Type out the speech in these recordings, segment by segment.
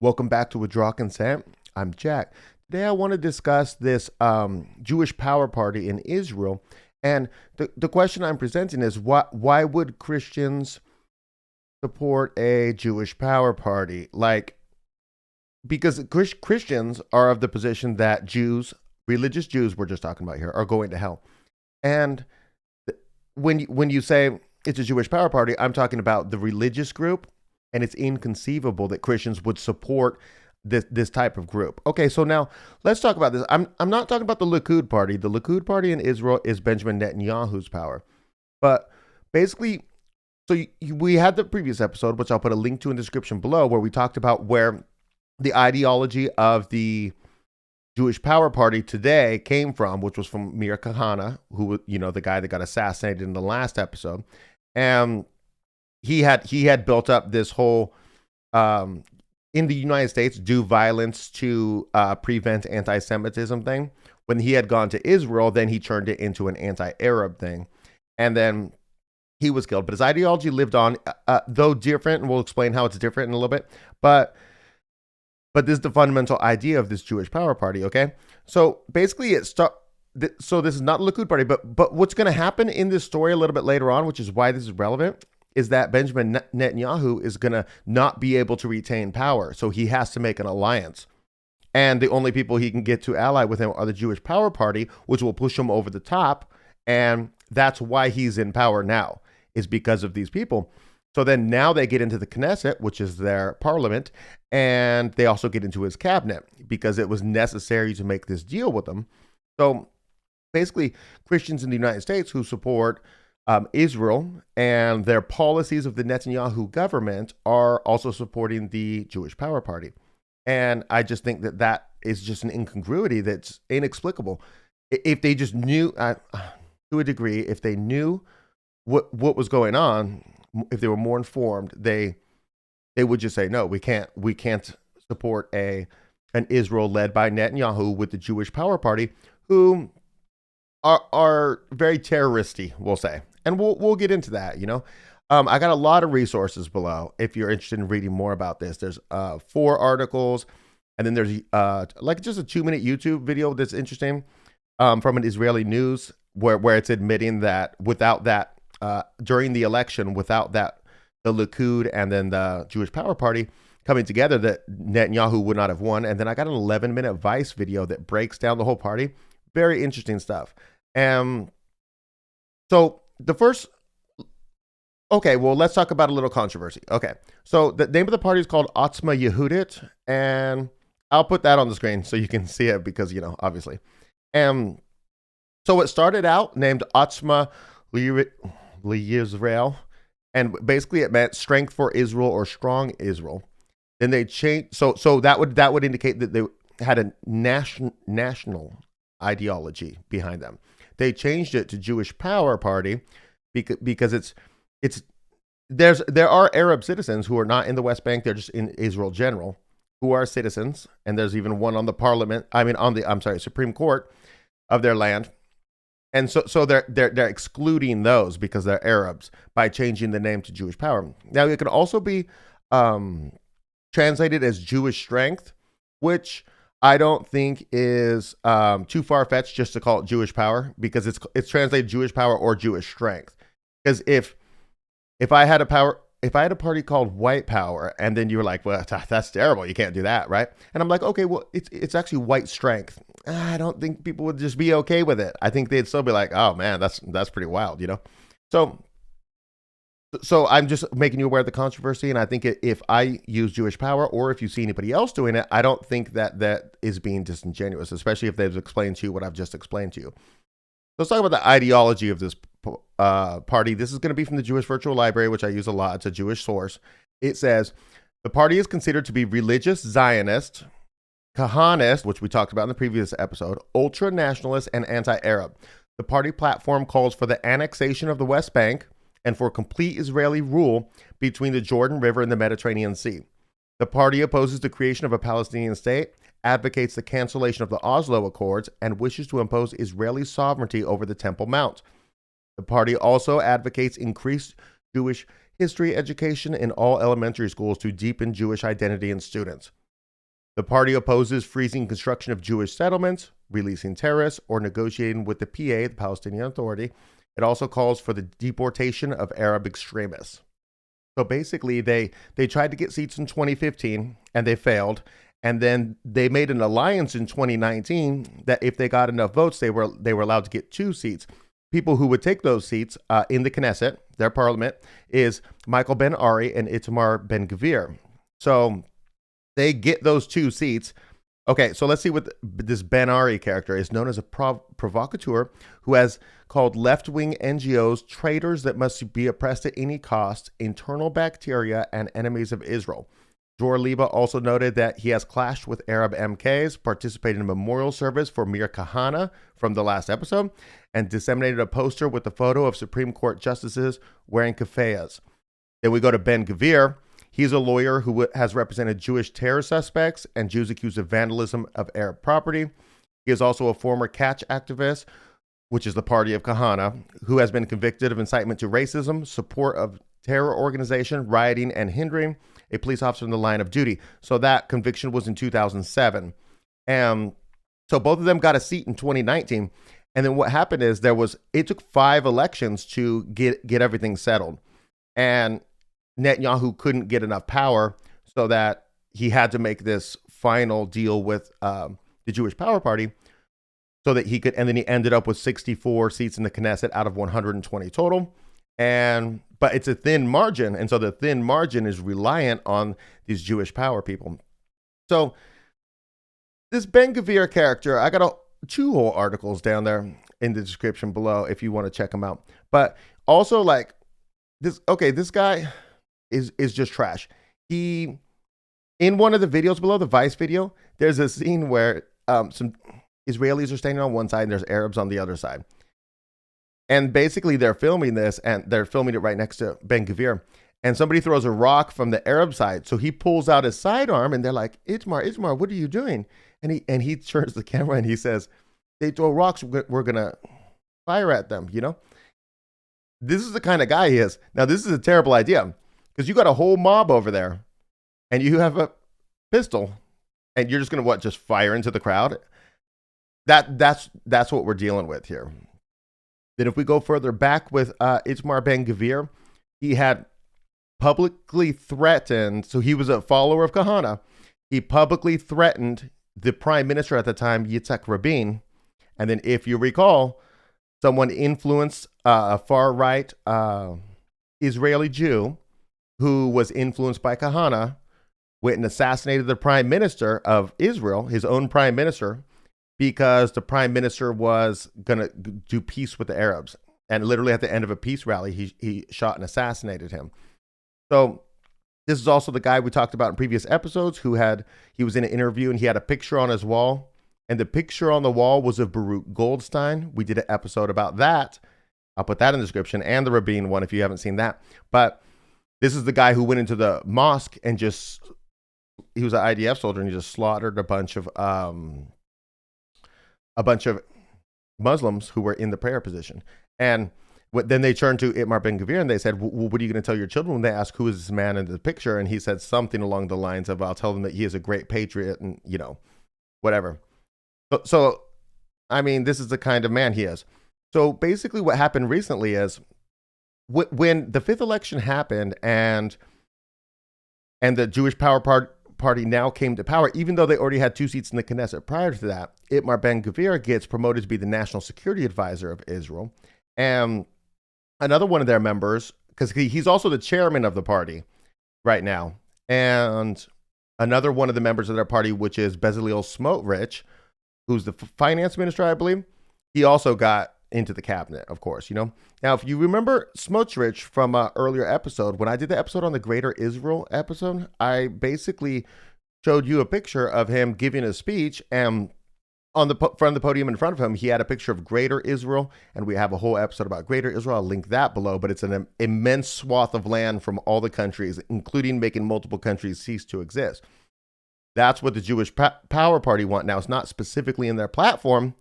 Welcome back to Withdraw Consent. I'm Jack. Today I want to discuss this Jewish power party in Israel. And the question I'm presenting is why would Christians support a Jewish power party? Because Christians are of the position that religious Jews we're just talking about here, are going to hell. And when you say it's a Jewish power party, I'm talking about the religious group, and it's inconceivable that Christians would support this type of group. Okay, so now let's talk about this. I'm not talking about the Likud party. The Likud party in Israel is Benjamin Netanyahu's power, but basically, we had the previous episode, which I'll put a link to in the description below, where we talked about where the ideology of the Jewish power party today came from, which was from Mir Kahana, who, the guy that got assassinated in the last episode. And he had built up this whole, in the United States, do violence to prevent anti-Semitism thing. When he had gone to Israel, then he turned it into an anti-Arab thing. And then he was killed. But his ideology lived on, though different, and we'll explain how it's different in a little bit. But this is the fundamental idea of this Jewish power party, okay? So basically so this is not the Likud party, but what's going to happen in this story a little bit later on, which is why this is relevant, is that Benjamin Netanyahu is going to not be able to retain power. So he has to make an alliance. And the only people he can get to ally with him are the Jewish power party, which will push him over the top. And that's why he's in power now, is because of these people. So then now they get into the Knesset, which is their parliament, and they also get into his cabinet because it was necessary to make this deal with them. So basically, Christians in the United States who support Israel and their policies of the Netanyahu government are also supporting the Jewish power party. And I just think that is just an incongruity that's inexplicable. If they just knew, to a degree, if they knew what was going on, if they were more informed, they would just say, no, we can't support an Israel led by Netanyahu with the Jewish power party, who are very terroristy, we'll say. And we'll get into that, I got a lot of resources below if you're interested in reading more about this. There's 4 articles, and then there's just a 2-minute YouTube video that's interesting from an Israeli news where it's admitting that without that, during the election, without that, the Likud and then the Jewish power party coming together, that Netanyahu would not have won. And then I got an 11-minute Vice video that breaks down the whole party. Very interesting stuff. So the first, okay, well, let's talk about a little controversy. Okay, so the name of the party is called Otzma Yehudit, and I'll put that on the screen so you can see it because, obviously. And so it started out named Otzma Yisrael, and basically it meant strength for Israel or strong Israel. Then they changed, so that would indicate that they had a national ideology behind them. They changed it to Jewish Power Party because there are Arab citizens who are not in the West Bank, they're just in Israel general, who are citizens, and there's even one on the Supreme Court of their land. And so they're excluding those because they're Arabs by changing the name to Jewish Power. Now it can also be translated as Jewish Strength, which I don't think is too far-fetched just to call it Jewish Power, because it's translated Jewish Power or Jewish Strength. Because if I had a party called White Power, and then you were like, well, that's terrible, you can't do that, right? And I'm like, okay, well, it's actually White Strength. I don't think people would just be okay with it. I think they'd still be like, oh man, that's pretty wild, So I'm just making you aware of the controversy, and I think if I use Jewish Power, or if you see anybody else doing it, I don't think that is being disingenuous, especially if they've explained to you what I've just explained to you. Let's talk about the ideology of this party. This is going to be from the Jewish Virtual Library, which I use a lot. It's a Jewish source. It says, the party is considered to be religious Zionist, Kahanist, which we talked about in the previous episode, ultra-nationalist, and anti-Arab. The party platform calls for the annexation of the West Bank and for complete Israeli rule between the Jordan River and the Mediterranean Sea. The party opposes the creation of a Palestinian state, advocates the cancellation of the Oslo Accords, and wishes to impose Israeli sovereignty over the Temple Mount. The party also advocates increased Jewish history education in all elementary schools to deepen Jewish identity in students. The party opposes freezing construction of Jewish settlements, releasing terrorists, or negotiating with the PA, the Palestinian Authority. It also calls for the deportation of Arab extremists. So basically, they tried to get seats in 2015, and they failed. And then they made an alliance in 2019 that if they got enough votes, they were allowed to get 2 seats. People who would take those seats in the Knesset, their parliament, is Michael Ben Ari and Itamar Ben Gvir. So they get those 2 seats. Okay, so let's see what this Ben Ari character is known as a provocateur who has called left-wing NGOs traitors that must be oppressed at any cost, internal bacteria, and enemies of Israel. Dror Liba also noted that he has clashed with Arab MKs, participated in a memorial service for Mir Kahana from the last episode, and disseminated a poster with the photo of Supreme Court justices wearing keffiyehs. Then we go to Ben Gvir. He's a lawyer who has represented Jewish terror suspects and Jews accused of vandalism of Arab property. He is also a former Catch activist, which is the party of Kahana, who has been convicted of incitement to racism, support of terror organization, rioting, and hindering a police officer in the line of duty. So that conviction was in 2007. And so both of them got a seat in 2019. And then what happened is it took 5 elections to get everything settled. And Netanyahu couldn't get enough power so that he had to make this final deal with the Jewish Power Party so that he could, and then he ended up with 64 seats in the Knesset out of 120 total. But it's a thin margin. And so the thin margin is reliant on these Jewish power people. So this Ben Gvir character, I got 2 whole articles down there in the description below if you want to check them out. But also like this guy is just trash. In one of the videos below, the Vice video, there's a scene where some Israelis are standing on one side and there's Arabs on the other side. And basically they're filming this and they're filming it right next to Ben Gvir. And somebody throws a rock from the Arab side. So he pulls out his sidearm and they're like, Itamar, what are you doing? And he turns the camera and he says, they throw rocks, we're going to fire at them, you know? This is the kind of guy he is. Now, this is a terrible idea because you got a whole mob over there and you have a pistol and you're just going to just fire into the crowd? That's what we're dealing with here. Then if we go further back with Itamar Ben Gvir, he had publicly threatened, so he was a follower of Kahana. He publicly threatened the prime minister at the time, Yitzhak Rabin. And then if you recall, someone influenced a far-right Israeli Jew who was influenced by Kahana, went and assassinated the prime minister of Israel, his own prime minister, because the prime minister was going to do peace with the Arabs. And literally at the end of a peace rally, he shot and assassinated him. So this is also the guy we talked about in previous episodes he was in an interview and he had a picture on his wall. And the picture on the wall was of Baruch Goldstein. We did an episode about that. I'll put that in the description, and the Rabin one if you haven't seen that. But this is the guy who went into the mosque and he was an IDF soldier and he just slaughtered a bunch of Muslims who were in the prayer position. And then they turned to Itamar Ben Gvir and they said, well, what are you going to tell your children when they ask who is this man in the picture? And he said something along the lines of, I'll tell them that he is a great patriot and, whatever. So, I mean, this is the kind of man he is. So basically what happened recently is when the 5th election happened and the Jewish Power Party now came to power, even though they already had 2 seats in the Knesset prior to that, Itamar Ben Gvir gets promoted to be the national security advisor of Israel. And another one of their members, because he's also the chairman of the party right now, and another one of the members of their party, which is Bezalel Smotrich, who's the finance minister, I believe, he also got into the cabinet, of course, Now, if you remember Smotrich from an earlier episode, when I did the episode on the Greater Israel episode, I basically showed you a picture of him giving a speech, and on the front of the podium in front of him, he had a picture of Greater Israel, and we have a whole episode about Greater Israel. I'll link that below, but it's an immense swath of land from all the countries, including making multiple countries cease to exist. That's what the Jewish Power Party want now. It's not specifically in their platform.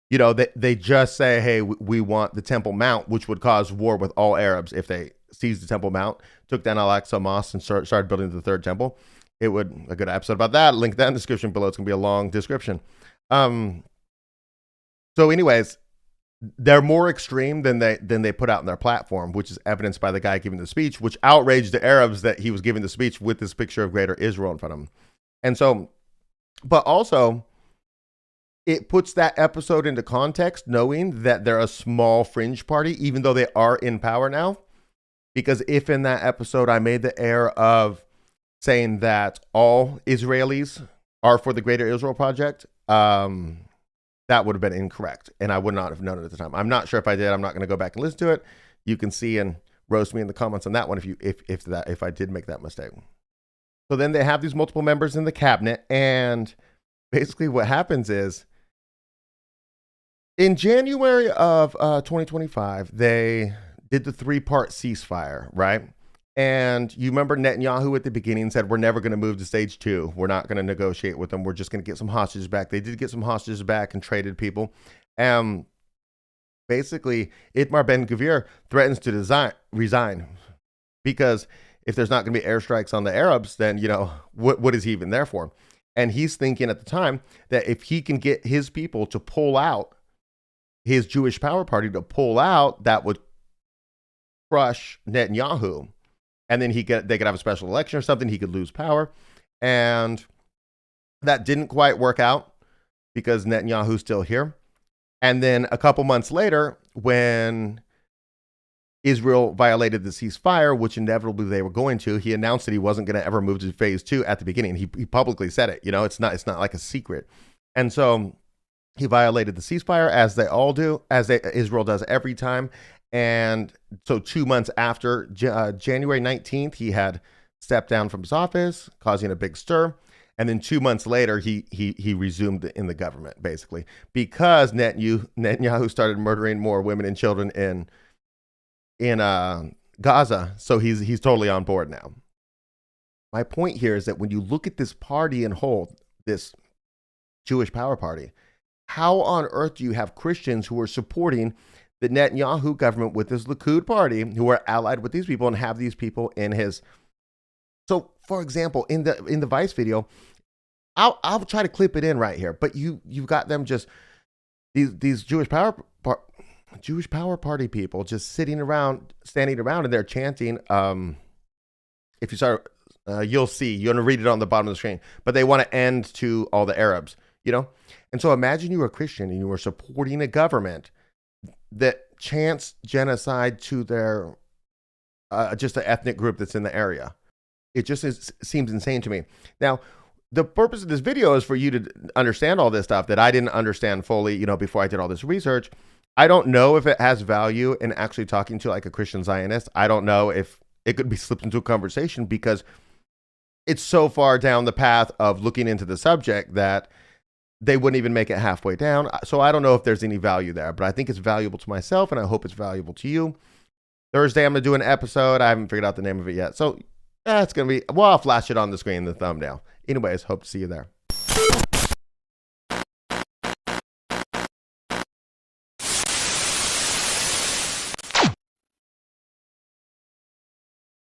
They just say, hey, we want the Temple Mount, which would cause war with all Arabs if they seized the Temple Mount, took down Al-Aqsa Mosque and started building the 3rd temple. a good episode about that. Link that in the description below. It's going to be a long description. So anyways, they're more extreme than they put out in their platform, which is evidenced by the guy giving the speech, which outraged the Arabs that he was giving the speech with this picture of Greater Israel in front of him. And so, but also, it puts that episode into context, knowing that they're a small fringe party, even though they are in power now. Because if in that episode I made the error of saying that all Israelis are for the Greater Israel Project, that would have been incorrect, and I would not have known it at the time. I'm not sure if I did. I'm not going to go back and listen to it. You can see and roast me in the comments on that one if I did make that mistake. So then they have these multiple members in the cabinet, and basically what happens is in January of 2025, they did the 3-part ceasefire, right? And you remember Netanyahu at the beginning said, we're never going to move to stage 2. We're not going to negotiate with them. We're just going to get some hostages back. They did get some hostages back and traded people. Basically, Itamar Ben-Gvir threatens to resign because if there's not going to be airstrikes on the Arabs, then, what is he even there for? And he's thinking at the time that if he can get his people to pull out, his Jewish Power Party to pull out, that would crush Netanyahu. And then they could have a special election or something. He could lose power. And that didn't quite work out because Netanyahu's still here. And then a couple months later, when Israel violated the ceasefire, which inevitably they were going to, he announced that he wasn't going to ever move to phase 2 at the beginning. He publicly said it. It's not like a secret. And so he violated the ceasefire, as they all do, Israel does every time. And so 2 months after January 19th, he had stepped down from his office, causing a big stir. And then 2 months later, he resumed in the government, basically, because Netanyahu started murdering more women and children in Gaza. So he's totally on board now. My point here is that when you look at this party in whole, this Jewish Power Party, how on earth do you have Christians who are supporting the Netanyahu government with this Likud party, who are allied with these people and have these people in his? So, for example, in the Vice video, I'll try to clip it in right here, but you've got them just these Jewish Power Party people just standing around, and they're chanting. If you start, you'll see. You're gonna read it on the bottom of the screen, but they want to end to all the Arabs, And so imagine you were a Christian and you were supporting a government that chants genocide to their just an ethnic group that's in the area. It just seems insane to me. Now, the purpose of this video is for you to understand all this stuff that I didn't understand fully, before I did all this research. I don't know if it has value in actually talking to like a Christian Zionist. I don't know if it could be slipped into a conversation because it's so far down the path of looking into the subject that they wouldn't even make it halfway down. So I don't know if there's any value there, but I think it's valuable to myself and I hope it's valuable to you. Thursday, I'm going to do an episode. I haven't figured out the name of it yet. So it's going to be, I'll flash it on the screen, the thumbnail. Anyways, hope to see you there.